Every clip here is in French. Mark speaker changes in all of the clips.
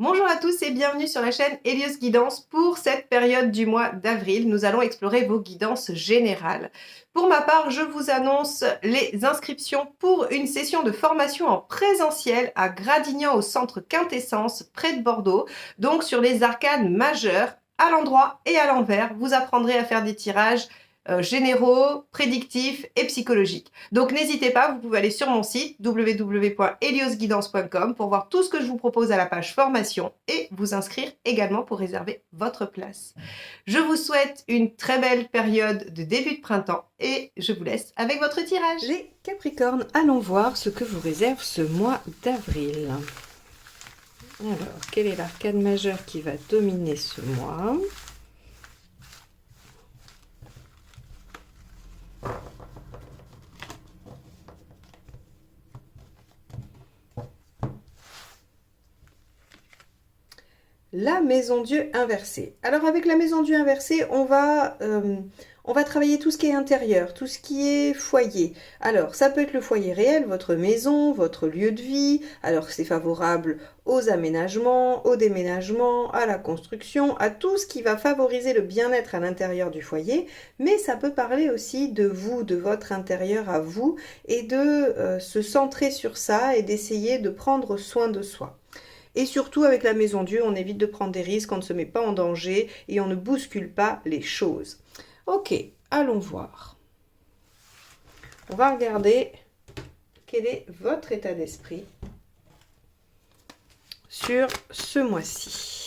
Speaker 1: Bonjour à tous et bienvenue sur la chaîne Hélios Guidance. Pour cette période du mois d'avril, nous allons explorer vos guidances générales. Pour ma part, je vous annonce les inscriptions pour une session de formation en présentiel à Gradignan au centre Quintessence, près de Bordeaux, donc sur les arcanes majeures, à l'endroit et à l'envers. Vous apprendrez à faire des tirages généraux, prédictifs et psychologiques. Donc n'hésitez pas, vous pouvez aller sur mon site www.heliosguidance.com pour voir tout ce que je vous propose à la page formation et vous inscrire également pour réserver votre place. Je vous souhaite une très belle période de début de printemps et je vous laisse avec votre tirage.
Speaker 2: Les Capricornes, allons voir ce que vous réserve ce mois d'avril. Alors, quel est l'arcane majeur qui va dominer ce mois ? La maison Dieu inversée. Alors avec la maison Dieu inversée, on va travailler tout ce qui est intérieur, tout ce qui est foyer. Alors ça peut être le foyer réel, votre maison, votre lieu de vie. Alors c'est favorable aux aménagements, au déménagement, à la construction, à tout ce qui va favoriser le bien-être à l'intérieur du foyer. Mais ça peut parler aussi de vous, de votre intérieur à vous et de se centrer sur ça et d'essayer de prendre soin de soi. Et surtout, avec la maison Dieu, on évite de prendre des risques, on ne se met pas en danger et on ne bouscule pas les choses. Ok, allons voir. On va regarder quel est votre état d'esprit sur ce mois-ci.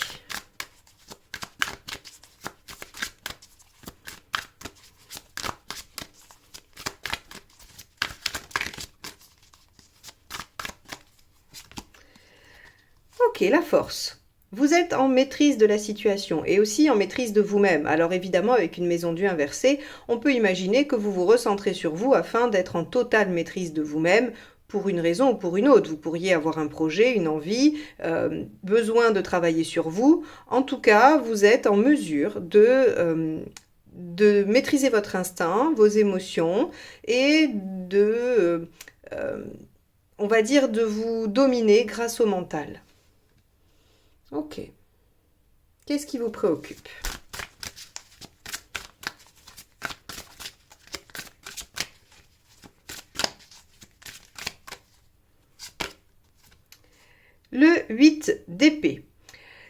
Speaker 2: Ok, la force. Vous êtes en maîtrise de la situation et aussi en maîtrise de vous-même. Alors évidemment, avec une maison Dieu inversée, on peut imaginer que vous vous recentrez sur vous afin d'être en totale maîtrise de vous-même pour une raison ou pour une autre. Vous pourriez avoir un projet, une envie, besoin de travailler sur vous. En tout cas, vous êtes en mesure de maîtriser votre instinct, vos émotions et on va dire, de vous dominer grâce au mental. Ok. Qu'est-ce qui vous préoccupe ? Le 8 d'épée.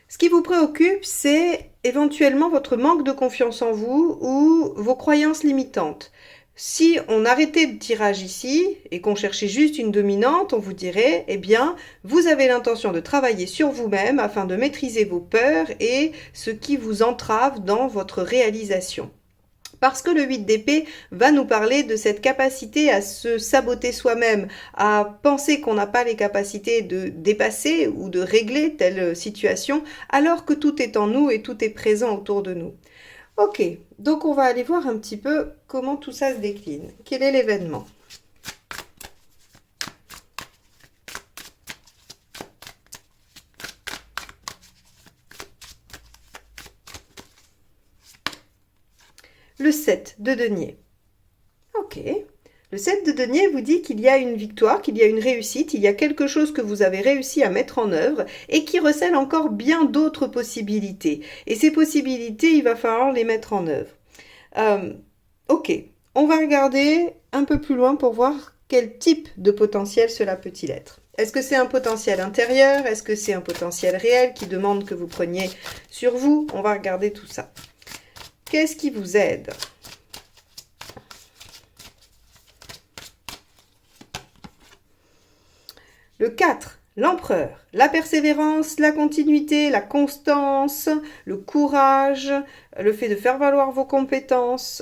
Speaker 2: Ce qui vous préoccupe, c'est éventuellement votre manque de confiance en vous ou vos croyances limitantes. Si on arrêtait le tirage ici et qu'on cherchait juste une dominante, on vous dirait, eh bien, vous avez l'intention de travailler sur vous-même afin de maîtriser vos peurs et ce qui vous entrave dans votre réalisation. Parce que le 8 d'épée va nous parler de cette capacité à se saboter soi-même, à penser qu'on n'a pas les capacités de dépasser ou de régler telle situation, alors que tout est en nous et tout est présent autour de nous. Ok, donc on va aller voir un petit peu comment tout ça se décline. Quel est l'événement ? Le 7 de denier. Ok. Le 7 de denier vous dit qu'il y a une victoire, qu'il y a une réussite, il y a quelque chose que vous avez réussi à mettre en œuvre et qui recèle encore bien d'autres possibilités. Et ces possibilités, il va falloir les mettre en œuvre. Ok, on va regarder un peu plus loin pour voir quel type de potentiel cela peut-il être. Est-ce que c'est un potentiel intérieur? Est-ce que c'est un potentiel réel qui demande que vous preniez sur vous? On va regarder tout ça. Qu'est-ce qui vous aide? Le 4, l'empereur. La persévérance, la continuité, la constance, le courage, le fait de faire valoir vos compétences.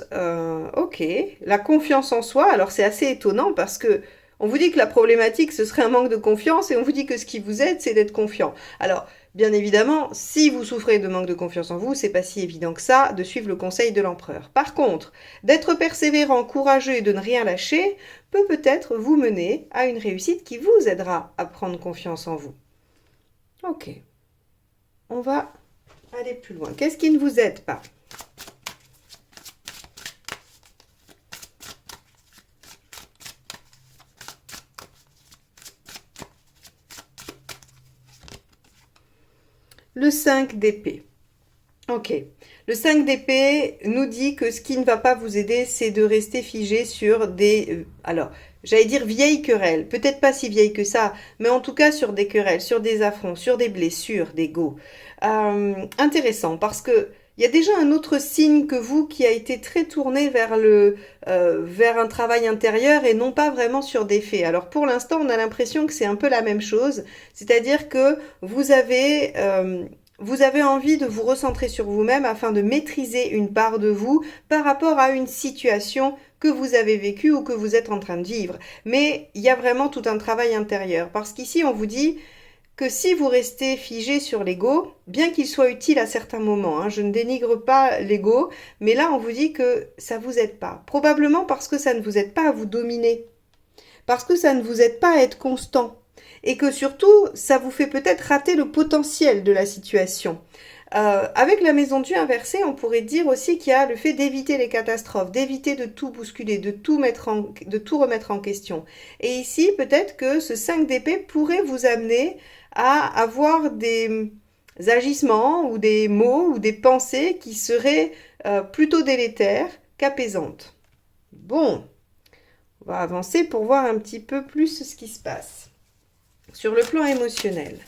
Speaker 2: Ok, la confiance en soi. Alors c'est assez étonnant parce que on vous dit que la problématique, ce serait un manque de confiance et on vous dit que ce qui vous aide, c'est d'être confiant. Alors, bien évidemment, si vous souffrez de manque de confiance en vous, c'est pas si évident que ça de suivre le conseil de l'empereur. Par contre, d'être persévérant, courageux et de ne rien lâcher peut peut-être vous mener à une réussite qui vous aidera à prendre confiance en vous. Ok, on va aller plus loin. Qu'est-ce qui ne vous aide pas ? Le 5 d'épée. Ok. Le 5 d'épée nous dit que ce qui ne va pas vous aider, c'est de rester figé sur des... alors, j'allais dire vieilles querelles. Peut-être pas si vieilles que ça, mais en tout cas sur des querelles, sur des affronts, sur des blessures, d'ego. Intéressant, parce que il y a déjà un autre signe que vous qui a été très tourné vers un travail intérieur et non pas vraiment sur des faits. Alors pour l'instant, on a l'impression que c'est un peu la même chose, c'est-à-dire que vous avez envie de vous recentrer sur vous-même afin de maîtriser une part de vous par rapport à une situation que vous avez vécue ou que vous êtes en train de vivre. Mais il y a vraiment tout un travail intérieur, parce qu'ici on vous dit que si vous restez figé sur l'ego, bien qu'il soit utile à certains moments, hein, je ne dénigre pas l'ego, mais là on vous dit que ça ne vous aide pas. Probablement parce que ça ne vous aide pas à vous dominer, parce que ça ne vous aide pas à être constant, et que surtout ça vous fait peut-être rater le potentiel de la situation. Avec la maison Dieu inversée, on pourrait dire aussi qu'il y a le fait d'éviter les catastrophes, d'éviter de tout bousculer, de tout remettre en question. Et ici, peut-être que ce 5 d'épée pourrait vous amener à avoir des agissements ou des mots ou des pensées qui seraient plutôt délétères qu'apaisantes. Bon, on va avancer pour voir un petit peu plus ce qui se passe. Sur le plan émotionnel.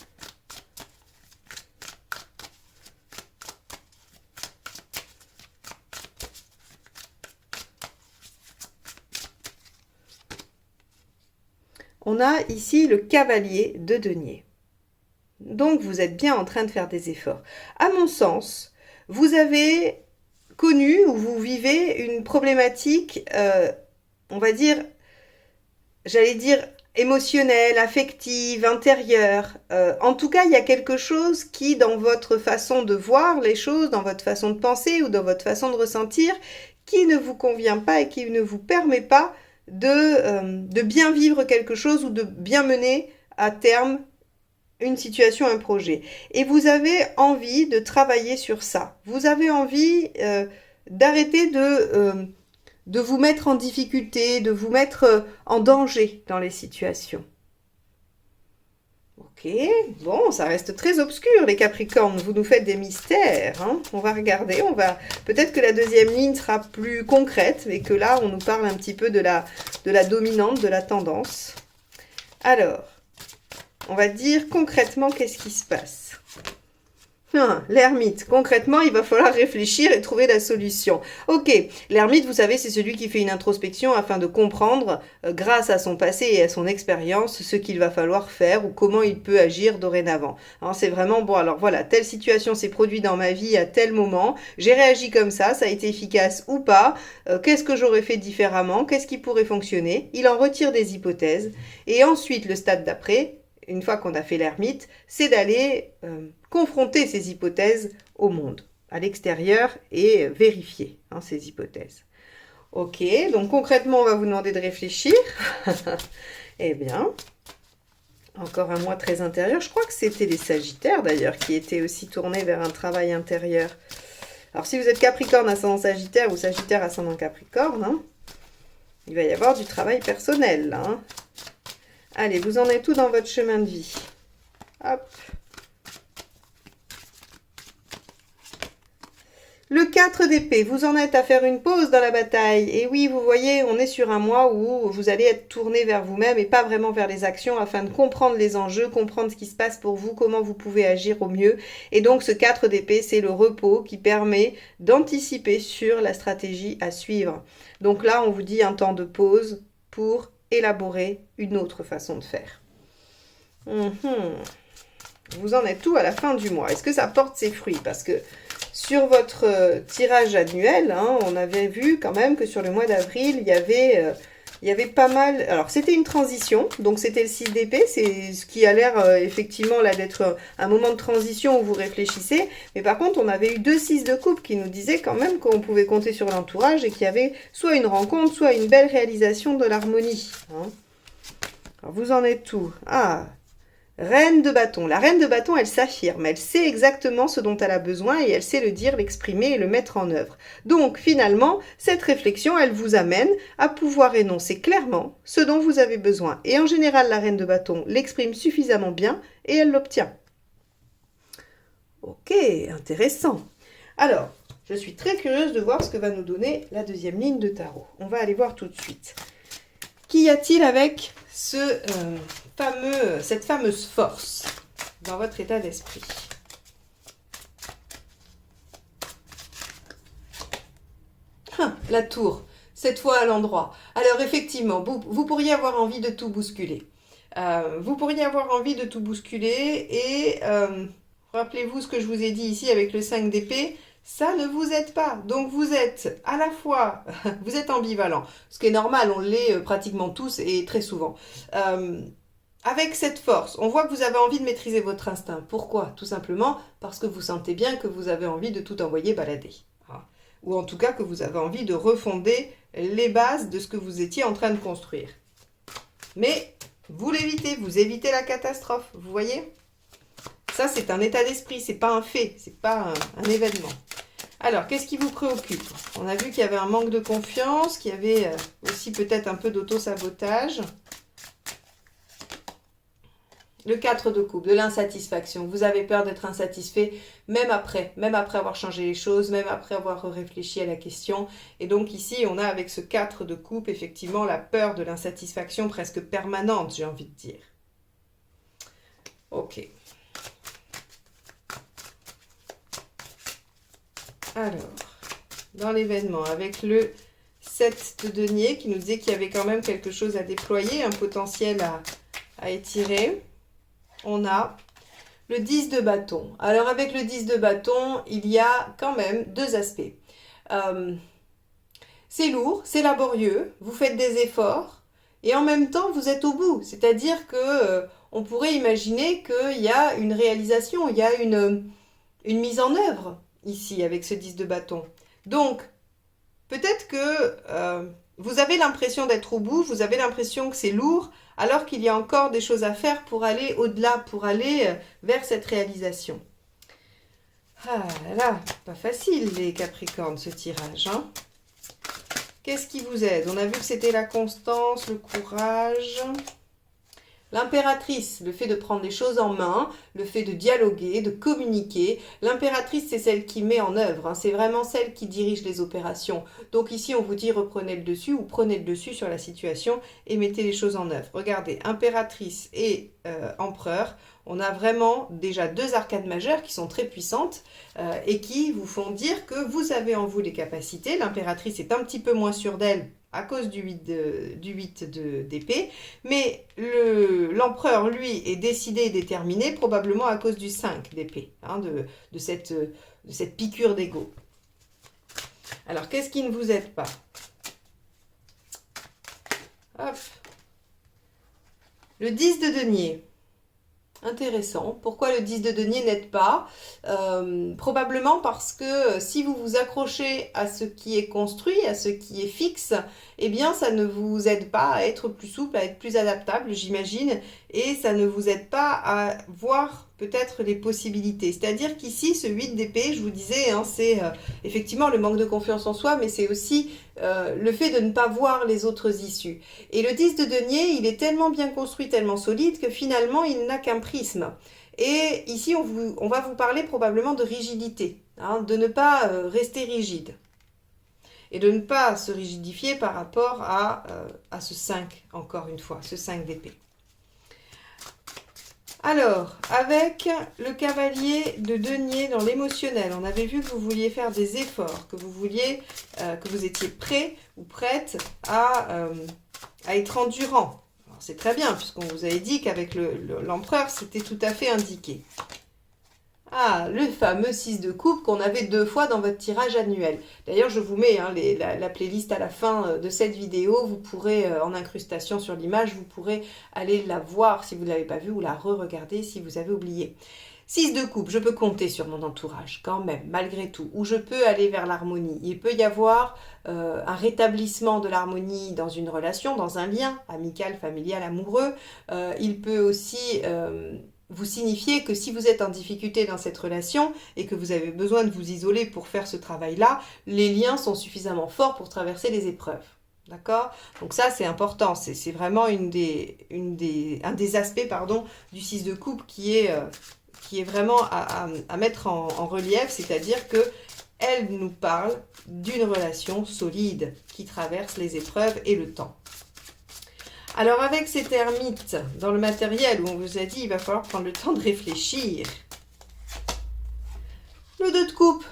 Speaker 2: On a ici le cavalier de denier. Donc vous êtes bien en train de faire des efforts. À mon sens, vous avez connu ou vous vivez une problématique, on va dire, j'allais dire émotionnelle, affective, intérieure. En tout cas, il y a quelque chose qui, dans votre façon de voir les choses, dans votre façon de penser ou dans votre façon de ressentir, qui ne vous convient pas et qui ne vous permet pas de bien vivre quelque chose ou de bien mener à terme une situation, un projet. Et vous avez envie de travailler sur ça. Vous avez envie d'arrêter de vous mettre en difficulté, de vous mettre en danger dans les situations. Ok, bon, ça reste très obscur les Capricornes, vous nous faites des mystères, hein. On va regarder, peut-être que la deuxième ligne sera plus concrète, mais que là on nous parle un petit peu de la dominante, de la tendance. Alors, on va dire concrètement qu'est-ce qui se passe. L'ermite, concrètement, il va falloir réfléchir et trouver la solution. Ok, l'ermite, vous savez, c'est celui qui fait une introspection afin de comprendre, grâce à son passé et à son expérience, ce qu'il va falloir faire ou comment il peut agir dorénavant. C'est vraiment, bon, alors voilà, telle situation s'est produite dans ma vie à tel moment, j'ai réagi comme ça a été efficace ou pas, qu'est-ce que j'aurais fait différemment, qu'est-ce qui pourrait fonctionner, il en retire des hypothèses, et ensuite, le stade d'après, une fois qu'on a fait l'ermite, c'est d'aller confronter ces hypothèses au monde, à l'extérieur, et vérifier ces hypothèses. Ok, donc concrètement, on va vous demander de réfléchir. Eh bien, encore un mois très intérieur. Je crois que c'était les Sagittaires d'ailleurs qui étaient aussi tournés vers un travail intérieur. Alors si vous êtes Capricorne ascendant Sagittaire ou Sagittaire ascendant Capricorne, il va y avoir du travail personnel là. Allez, vous en êtes où dans votre chemin de vie? Hop. Le 4 d'épée, vous en êtes à faire une pause dans la bataille. Et oui, vous voyez, on est sur un mois où vous allez être tourné vers vous-même et pas vraiment vers les actions afin de comprendre les enjeux, comprendre ce qui se passe pour vous, comment vous pouvez agir au mieux. Et donc, ce 4 d'épée, c'est le repos qui permet d'anticiper sur la stratégie à suivre. Donc là, on vous dit un temps de pause pour élaborer une autre façon de faire. Vous en êtes où à la fin du mois? Est-ce que ça porte ses fruits? Parce que sur votre tirage annuel, on avait vu quand même que sur le mois d'avril, il y avait pas mal... Alors, c'était une transition, donc c'était le 6 d'épée, c'est ce qui a l'air effectivement là d'être un moment de transition où vous réfléchissez. Mais par contre, on avait eu 2 6 de coupe qui nous disaient quand même qu'on pouvait compter sur l'entourage et qu'il y avait soit une rencontre, soit une belle réalisation de l'harmonie. Alors, vous en êtes où? Reine de bâton. La reine de bâton, elle s'affirme. Elle sait exactement ce dont elle a besoin et elle sait le dire, l'exprimer et le mettre en œuvre. Donc, finalement, cette réflexion, elle vous amène à pouvoir énoncer clairement ce dont vous avez besoin. Et en général, la reine de bâton l'exprime suffisamment bien et elle l'obtient. Ok, intéressant. Alors, je suis très curieuse de voir ce que va nous donner la deuxième ligne de tarot. On va aller voir tout de suite. Qu'y a-t-il avec cette fameuse force dans votre état d'esprit? La tour, cette fois à l'endroit. Alors effectivement, vous pourriez avoir envie de tout bousculer. Vous pourriez avoir envie de tout bousculer et rappelez-vous ce que je vous ai dit ici avec le 5 d'épée, ça ne vous aide pas. Donc vous êtes à la fois, vous êtes ambivalent, ce qui est normal, on l'est pratiquement tous et très souvent. Avec cette force, on voit que vous avez envie de maîtriser votre instinct. Pourquoi? Tout simplement parce que vous sentez bien que vous avez envie de tout envoyer balader. Ou en tout cas que vous avez envie de refonder les bases de ce que vous étiez en train de construire. Mais vous l'évitez, vous évitez la catastrophe, vous voyez? Ça, c'est un état d'esprit, c'est pas un fait, c'est pas un événement. Alors, qu'est-ce qui vous préoccupe? On a vu qu'il y avait un manque de confiance, qu'il y avait aussi peut-être un peu d'auto-sabotage. Le 4 de coupe, de l'insatisfaction. Vous avez peur d'être insatisfait même après avoir changé les choses, même après avoir réfléchi à la question. Et donc ici, on a avec ce 4 de coupe, effectivement, la peur de l'insatisfaction presque permanente, j'ai envie de dire. Ok. Alors, dans l'événement, avec le 7 de denier qui nous disait qu'il y avait quand même quelque chose à déployer, un potentiel à étirer. On a le 10 de bâton. Alors avec le 10 de bâton, il y a quand même deux aspects. C'est lourd, c'est laborieux, vous faites des efforts et en même temps vous êtes au bout. C'est-à-dire que on pourrait imaginer qu'il y a une réalisation, il y a une mise en œuvre ici avec ce 10 de bâton. Donc peut-être que vous avez l'impression d'être au bout, vous avez l'impression que c'est lourd, alors qu'il y a encore des choses à faire pour aller au-delà, pour aller vers cette réalisation. Ah là, pas facile les Capricornes ce tirage. Hein. Qu'est-ce qui vous aide? On a vu que c'était la constance, le courage. L'impératrice, le fait de prendre les choses en main, le fait de dialoguer, de communiquer. L'impératrice, c'est celle qui met en œuvre, hein, c'est vraiment celle qui dirige les opérations. Donc ici, on vous dit reprenez le dessus ou prenez le dessus sur la situation et mettez les choses en œuvre. Regardez, impératrice et empereur, on a vraiment déjà deux arcades majeures qui sont très puissantes et qui vous font dire que vous avez en vous les capacités. L'impératrice est un petit peu moins sûre d'elle à cause du 8 d'épée, mais l'empereur, lui, est décidé et déterminé, probablement à cause du 5 d'épée, hein, de cette piqûre d'ego. Alors, qu'est-ce qui ne vous aide pas? Hop. Le 10 de denier. Intéressant. Pourquoi le 10 de denier n'aide pas? Probablement parce que si vous vous accrochez à ce qui est construit, à ce qui est fixe, eh bien ça ne vous aide pas à être plus souple, à être plus adaptable, j'imagine, et ça ne vous aide pas à voir peut-être les possibilités. C'est-à-dire qu'ici, ce 8 d'épée, je vous disais, hein, c'est effectivement le manque de confiance en soi, mais c'est aussi le fait de ne pas voir les autres issues. Et le 10 de denier, il est tellement bien construit, tellement solide, que finalement, il n'a qu'un prisme. Et ici, on va vous parler probablement de rigidité, hein, de ne pas rester rigide. Et de ne pas se rigidifier par rapport à ce 5, encore une fois, ce 5 d'épée. Alors, avec le cavalier de denier dans l'émotionnel, on avait vu que vous vouliez faire des efforts, que vous étiez prêt ou prête à être endurant. C'est très bien, puisqu'on vous avait dit qu'avec l'empereur, c'était tout à fait indiqué. Ah, le fameux 6 de coupe qu'on avait 2 fois dans votre tirage annuel. D'ailleurs, je vous mets la playlist à la fin de cette vidéo. Vous pourrez, en incrustation sur l'image, vous pourrez aller la voir si vous ne l'avez pas vue ou la re-regarder si vous avez oublié. 6 de coupe, je peux compter sur mon entourage quand même, malgré tout, ou je peux aller vers l'harmonie. Il peut y avoir un rétablissement de l'harmonie dans une relation, dans un lien amical, familial, amoureux. Il peut aussi vous signifier que si vous êtes en difficulté dans cette relation et que vous avez besoin de vous isoler pour faire ce travail-là, les liens sont suffisamment forts pour traverser les épreuves. D'accord? Donc ça, c'est important. C'est vraiment un des aspects du 6 de coupe qui est qui est vraiment à mettre en relief, c'est-à-dire que elle nous parle d'une relation solide qui traverse les épreuves et le temps. Alors avec cette ermite dans le matériel où on vous a dit il va falloir prendre le temps de réfléchir. Le 2 de coupe,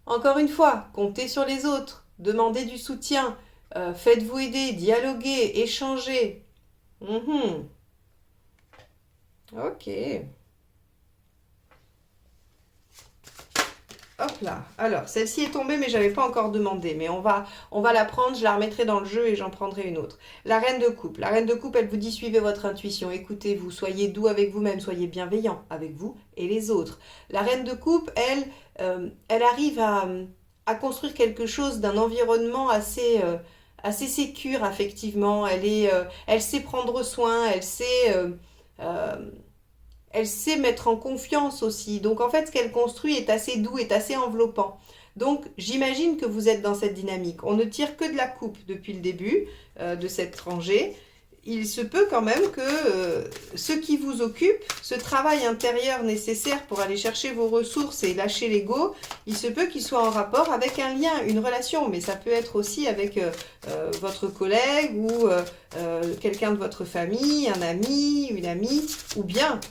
Speaker 2: encore une fois, comptez sur les autres, demandez du soutien, faites-vous aider, dialoguez, échangez. Ok. Hop là. Alors, celle-ci est tombée, mais je n'avais pas encore demandé. Mais on va la prendre, je la remettrai dans le jeu et j'en prendrai une autre. La reine de coupe. La reine de coupe, elle vous dit suivez votre intuition, écoutez-vous, soyez doux avec vous-même, soyez bienveillant avec vous et les autres. La reine de coupe, elle arrive à construire quelque chose d'un environnement assez sécure, affectivement. Elle sait prendre soin, elle sait mettre en confiance aussi. Donc en fait, ce qu'elle construit est assez doux, est assez enveloppant. Donc j'imagine que vous êtes dans cette dynamique. On ne tire que de la coupe depuis le début de cette rangée. Il se peut quand même que ce qui vous occupe, ce travail intérieur nécessaire pour aller chercher vos ressources et lâcher l'ego, il se peut qu'il soit en rapport avec un lien, une relation. Mais ça peut être aussi avec votre collègue ou quelqu'un de votre famille, un ami, une amie, ou bien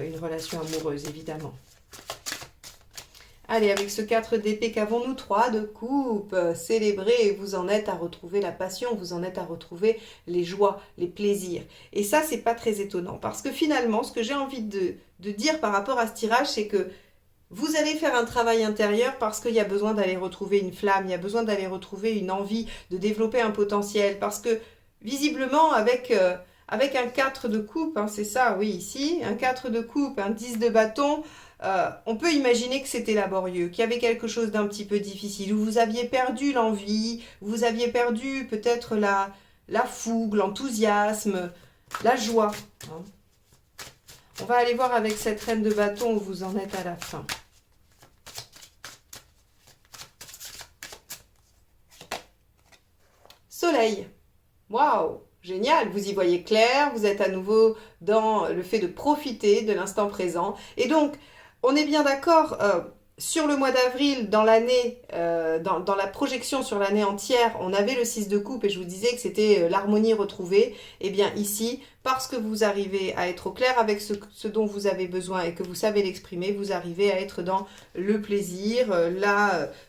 Speaker 2: une relation amoureuse, évidemment. Allez, avec ce 4 d'épée, qu'avons-nous? 3 de coupe. Célébrez, vous en êtes à retrouver la passion, vous en êtes à retrouver les joies, les plaisirs. Et ça, c'est pas très étonnant. Parce que finalement, ce que j'ai envie de dire par rapport à ce tirage, c'est que vous allez faire un travail intérieur parce qu'il y a besoin d'aller retrouver une flamme, il y a besoin d'aller retrouver une envie, de développer un potentiel. Parce que, visiblement, avec un 4 de coupe, hein, c'est ça, oui, ici, un 4 de coupe, un 10 de bâton, on peut imaginer que c'était laborieux, qu'il y avait quelque chose d'un petit peu difficile, où vous aviez perdu l'envie, vous aviez perdu peut-être la fougue, l'enthousiasme, la joie. Hein. On va aller voir avec cette reine de bâton où vous en êtes à la fin. Soleil. Waouh! Génial, vous y voyez clair, vous êtes à nouveau dans le fait de profiter de l'instant présent. Et donc, on est bien d'accord, sur le mois d'avril, dans l'année, dans la projection sur l'année entière, on avait le 6 de coupe et je vous disais que c'était l'harmonie retrouvée. Et bien ici, parce que vous arrivez à être au clair avec ce dont vous avez besoin et que vous savez l'exprimer, vous arrivez à être dans le plaisir,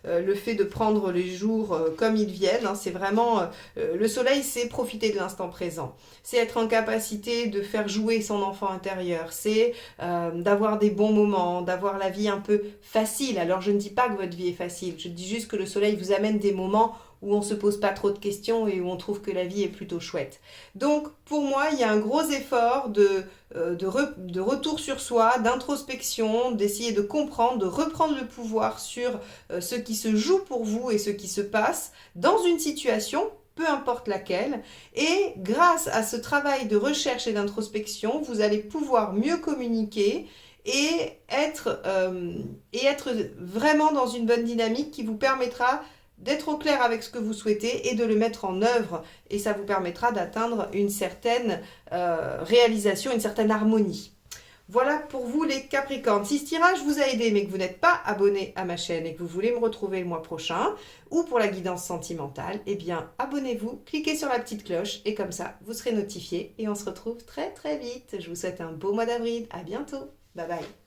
Speaker 2: le fait de prendre les jours comme ils viennent. Hein, c'est vraiment, le soleil, c'est profiter de l'instant présent. C'est être en capacité de faire jouer son enfant intérieur. C'est d'avoir des bons moments, d'avoir la vie un peu facile. Alors je ne dis pas que votre vie est facile, je dis juste que le soleil vous amène des moments où on ne se pose pas trop de questions et où on trouve que la vie est plutôt chouette. Donc, pour moi, il y a un gros effort de retour sur soi, d'introspection, d'essayer de comprendre, de reprendre le pouvoir sur ce qui se joue pour vous et ce qui se passe dans une situation, peu importe laquelle. Et grâce à ce travail de recherche et d'introspection, vous allez pouvoir mieux communiquer et être vraiment dans une bonne dynamique qui vous permettra d'être au clair avec ce que vous souhaitez et de le mettre en œuvre. Et ça vous permettra d'atteindre une certaine réalisation, une certaine harmonie. Voilà pour vous les Capricornes. Si ce tirage vous a aidé mais que vous n'êtes pas abonné à ma chaîne et que vous voulez me retrouver le mois prochain ou pour la guidance sentimentale, eh bien abonnez-vous, cliquez sur la petite cloche et comme ça vous serez notifié et on se retrouve très très vite. Je vous souhaite un beau mois d'avril. À bientôt. Bye bye.